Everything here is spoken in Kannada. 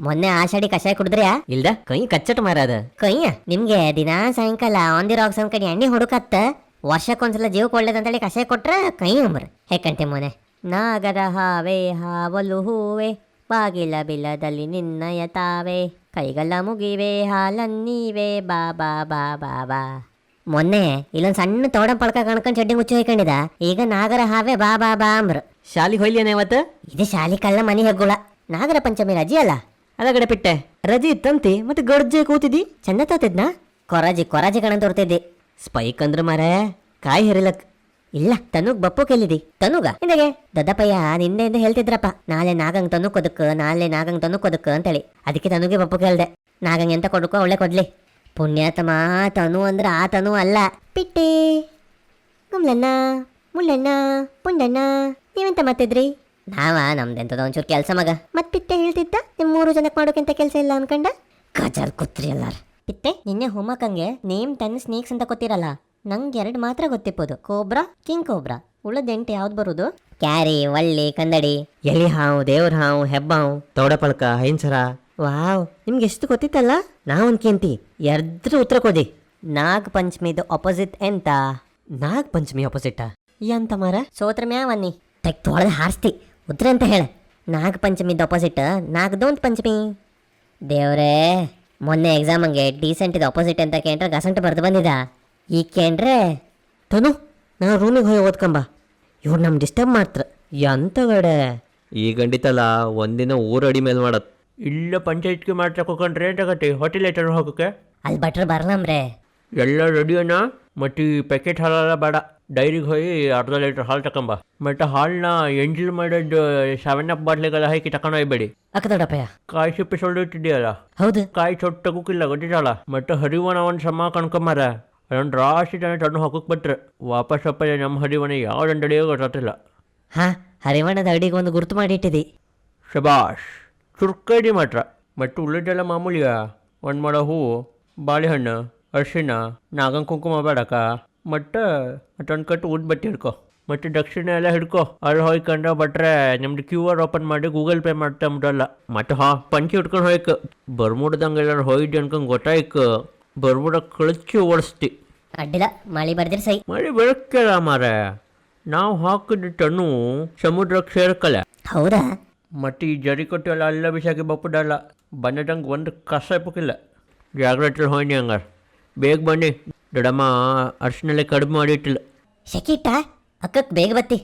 ಮೊನ್ನೆ ಆಷಾಢಿ ಕಷಾಯ ಕುಡಿದ್ರ್ಯಾ? ಇಲ್ದ ಕೈ ಕಚ್ಚಟ ಮಾರಾದ. ಕೈಯ ನಿಮ್ಗೆ ದಿನಾ ಸಾಯಂಕಾಲ ಆನ್ ದಿ ರಾಕ್ಸ್ ಅಂದ್ ಕಡೆ ಎಣ್ಣೆ ಹುಡುಕತ್ತ. ವರ್ಷಕ್ಕೊಂದ್ಸಲ ಜೀವಕ್ಕೆ ಒಳ್ಳೇದಂತೇಳಿ ಕಷಾಯ ಕೊಟ್ರ ಕೈ ಅಂಬ್ರ ಹೇಕಂತೆ ಮೊನೆ. ನಾಗರ ಹಾವೇ ಹಾವಲು ಹೂವೆ ಬಾಗಿಲ ಬಿಲದಲ್ಲಿ ನಿನ್ನಯ ತಾವೆ ಕೈಗಲ್ಲ ಮುಗಿವೆ ಹಾಲನ್ನೀವೆ ಬಾ ಬಾ ಬಾ ಬಾ ಬಾ. ಮೊನ್ನೆ ಇಲ್ಲೊಂದ್ ಸಣ್ಣ ತೋಡ ಪಳ್ಕ ಕಣ್ಕೊಂಡ್ ಚಡ್ಡಿ ಮುಚ್ಚಿ ಹೋಯ್ಕೊಂಡಿದ. ಈಗ ನಾಗರ ಹಾವೆ ಬಾ ಬಾ ಬಾ ಅಂಬ್ರ. ಶಾಲಿಗೆ ಹೋಯ್ಲೇನೆ ಇವತ್ತು? ಇದು ಶಾಲಿ ಕಳ್ಳ ಮನಿ ಹೆಗ್ಗುಳ. ನಾಗರ ಪಂಚಮಿ ರಜೆ ಅಲ್ಲ? ಅದಗಡೆ ಬಿಟ್ಟೆ ರಜೆ ಇತ್ತಂತೆ ಮತ್ತೆ ಗಡ್ಜೆ ಕೂತಿದ್ದಿ. ಚೆಂದ ತೋತಿದ್ನ? ಕೊರಾಜಿ ಕಣ ತೋರ್ತಿದ್ದಿ. ಸ್ಪೈಕ್ ಅಂದ್ರ ಮಾರೇ ಕಾಯಿ ಹೆರಿಲಕ್. ಇಲ್ಲ ತನುಗ್ ಬಪ್ಪು ಕೇಳಿದಿ. ತನುಗ ಇಂದಾಗೆ ದೊಡ್ಡಪ್ಪಯ್ಯ ನಿನ್ನೆಯಿಂದ ಹೇಳ್ತಿದ್ರಪ್ಪ, ನಾಳೆ ನಾಗಂಗ್ ತನು ಕೊದಕ್ ಅಂತೇಳಿ. ಅದಕ್ಕೆ ತನುಗೆ ಬಪ್ಪು ಕೇಳ್ದೆ. ನಾಗಂಗ್ ಎಂತ ಕೊಡಕೋ ಒಳ್ಳೆ ಕೊಡ್ಲಿ. ಪುಣ್ಯಾತಮ ತನು ಅಂದ್ರ ಆ ತನು ಅಲ್ಲ. ಪಿಟ್ಟಿ ಗುಮ್ಲಣ್ಣ ಮುಳ್ಳಣ್ಣ ಪುಂಡಣ್ಣ ನೀವೆಂತ ಮಾಡ್ತಿದ್ರಿ? ನಮ್ದೆಂತದ ಒಂಚೂರು ಕೆಲ್ಸ ಮಗ. ಮತ್ ಪಿಟ್ಟೆ ಹೇಳ್ತಿದ್ದ ನಿಮ್ 3 ಜನಕ್ಕೆ ಮಾಡೋಕೆಂತ ಕೆಲ್ಸ ಇಲ್ಲ ಅನ್ಕಂಡ ಕಜಾರ್ ಕೂತ್ರಿ ಎಲ್ಲಾರ. ಪಿಟ್ಟೆ ನಿನ್ನೆ ಹೋಮಕ್ಕಂಗೆ ನೇಮ್ 10 ಸ್ನೇಕ್ಸ್ ಅಂತ ಗೊತ್ತಿರಲ್ಲ. ನಂಗೆ 2 ಮಾತ್ರ ಗೊತ್ತಿಪ್ಪೋದು, ಕೋಬ್ರಾ ಕಿಂಗ್ ಕೋಬ್ರಾ. ಉಳದೆಂಟು ಯಾವ್ದು ಬರುದು? ಕ್ಯಾರಿ ಒಳ್ಳಿ ಕಂದಡಿ ಎಲಿ ಹಾವು ದೇವ್ರ ಹಾವು ಹೆಬ್ಬಾವು ತೋಡಪಳ್ಕ ಹೈನ್ಸರ. ವಾವ್, ನಿಮ್ಗೆ ಎಷ್ಟು ಗೊತ್ತಿತ್ತಲ್ಲ. ನಾವೊಂದ್ ಕೇಂತಿ ಎರ್ದ್ರ ಉತ್ತರ ಕೊದಿ. ನಾಗ್ ಪಂಚಮಿದು ಅಪೋಸಿಟ್ ಎಂತ? ನಾಗ್ ಪಂಚಮಿ ಅಪೋಸಿಟ್ ಎಂತ ಮಾರ? ಸೋತ್ರ ಮ್ಯಾವನ್ನಿ ತೆಗ್ ತೊಳೆದು ಹಾರಿಸ್ತಿ. ಉತ್ತರ ಅಂತ ಹೇಳ. ನಾಗ ಪಂಚಮಿದ ಅಪೋಸಿಟ್ ನಾಗದೊಂದು ಪಂಚಮಿ. ದೇವ್ರೇ, ಮೊನ್ನೆ ಎಕ್ಸಾಮಂಗೆ ಡೀಸೆಂಟ್ ಇದು ಅಪೋಸಿಟ್ ಅಂತ ಕೇಂದ್ರ ಗಸಂಟ್ ಬರ್ದು ಬಂದಿದ. ಈಗ ಕೇಂದ್ರೆ ತನು ನಾ ರೂಮಿಗೆ ಹೋಗಿ ಓದ್ಕಂಬ. ಇವ್ರು ನಮ್ ಡಿಸ್ಟರ್ಬ್ ಮಾಡ್ತ್ರ. ಎಂತಗಡೆ ಈ ಗಂಡಿತಲ್ಲ ಒಂದಿನ ಊರಡಿ ಮೇಲೆ ಮಾಡತ್. ಇಲ್ಲ ಪಂಚಾಯತ್ಗೆ ಮಾಡ್ಸಕೊಂಡ್ರೆ ತಗತ್ತೆ ಹೋಟೆಲ್ ಐಟರ್ ಹೋಗೋಕೆ. ಅಲ್ಲಿ ಭಟ್ರು ಬರ್ಲಂಬ್ರೆ. ಎಲ್ಲ ರೆಡಿಯೋನ ಮತ್ತು ಈ ಪ್ಯಾಕೆಟ್ ಹಾಲೆಲ್ಲ ಬೇಡ. ಡೈರಿಗೆ ಹೋಗಿ ಅರ್ಧ ಲೀಟ್ರ್ ಹಾಲು ತಗೊಂಬ. ಮತ್ತು ಹಾಲನ್ನ ಎಂಜಲ್ ಮಾಡಿದ್ದು 7up ಬಾಟ್ಲಿಗೆಲ್ಲ ಹಾಕಿ ತಗೊಂಡು ಹೋಗ್ಬೇಡಿ. ಅಕ್ಕ ದೊಡ್ಡಪ್ಪಯ್ಯ ಕಾಯಿ ಸಿಪ್ಪೆ ಸೊಳ್ಳಿಟ್ಟಿದೆಯಲ್ಲ, ಹೌದು ಕಾಯಿ ಚೊಟ್ಟು ತಗೋಕಿಲ್ಲ ಗೊತ್ತಿದ್ದಲ್ಲ. ಮತ್ತು ಹರಿವನ ಒಂದು ಸಮ ಕಣ್ಕೊಂಬಾರ. ಅದೊಂದು ರಾಶಿ ಜನ ತಣ್ಣು ಹಾಕೋಕೆ ಬಿಟ್ರೆ ವಾಪಸ್ ಅಪ್ಪ ನಮ್ಮ ಹರಿವನ ಯಾವ ದಂಡಡಿಯೋ ಗೊತ್ತಿಲ್ಲ. ಹಾ, ಹರಿವಣ್ಣದ ಅಡಿಗೆ ಒಂದು ಗುರುತು ಮಾಡಿ ಇಟ್ಟಿದಿ. ಶಬಾಷ್, ಚುರ್ಕಡಿ ಮಾತ್ರ. ಮತ್ತು ಉಳಿದೆಲ್ಲ ಮಾಮೂಲಿಯ ಒಂದು ಮಾಡೋ ಹೂವು, ಬಾಳೆಹಣ್ಣು, ಅರಿಶಿಣ, ನಾಗನ ಕುಂಕುಮ ಬೇಡಕ್ಕ. ಮತ್ತು ಮತ್ತೊಂದು ಕಟ್ಟು ಊಟ ಬಟ್ಟೆ ಹಿಡ್ಕೊ. ಮತ್ತು ದಕ್ಷಿಣ ಎಲ್ಲ ಹಿಡ್ಕೊ. ಅಲ್ಲಿ ಹೋಯ್ಕೊಂಡು ಬಟ್ರೆ ನಿಮ್ದು QR ಓಪನ್ ಮಾಡಿ ಗೂಗಲ್ ಪೇ ಮಾಡ್ತಾ ಬಿಡಲ್ಲ. ಮತ್ತು ಪಂಚಿ ಹಿಡ್ಕೊಂಡು ಹೋಯ್ಕ ಬರ್ಮುಡ್ದಂಗೆ ಎಲ್ಲರೂ ಹೋಯ್ದು ಅನ್ಕೊಂಡು ಗೊತ್ತಾಯ್ಕ ಬರ್ಮುಡ ಕಳಚಿ ಓಡಿಸ್ತಿ. ಅಡ್ಡಿಲ್ಲ, ಮಳಿ ಬರ್ದಿರ್ ಸೈ. ಮಳೆ ಬೆಳಕಲ್ಲ ಮಾರೆ. ನಾವು ಹಾಕಿದ ಟನ್ನು ಸಮುದ್ರಕ್ಕೆ ಸೇರ್ಕಲ್ಲ. ಹೌದಾ? ಮತ್ತು ಈ ಜರಿ ಕೊಟ್ಟು ಎಲ್ಲ ಬಿಸಾಕಿ ಬಪ್ಪದಲ್ಲ. ಬಂದದಂಗೆ ಒಂದು ಕಸ ಇಪ್ಪಕ್ಕಿಲ್ಲ. ಜಾಗ್ರತೆ ಹೋಯ್ನಿ ಹಂಗಾರೆ. ಬೇಗ ಬನ್ನಿ, ದೊಡ್ಡಮ್ಮ ಅರ್ಶಿನಲ್ಲೇ ಕಡಿಮೆ ಮಾಡಿಟ್ಟಿಲ್ಲ. ಶೆಕಿಟ್ಟ ಅಕ್ಕಕ್ಕೆ ಬೇಗ ಬತ್ತಿ.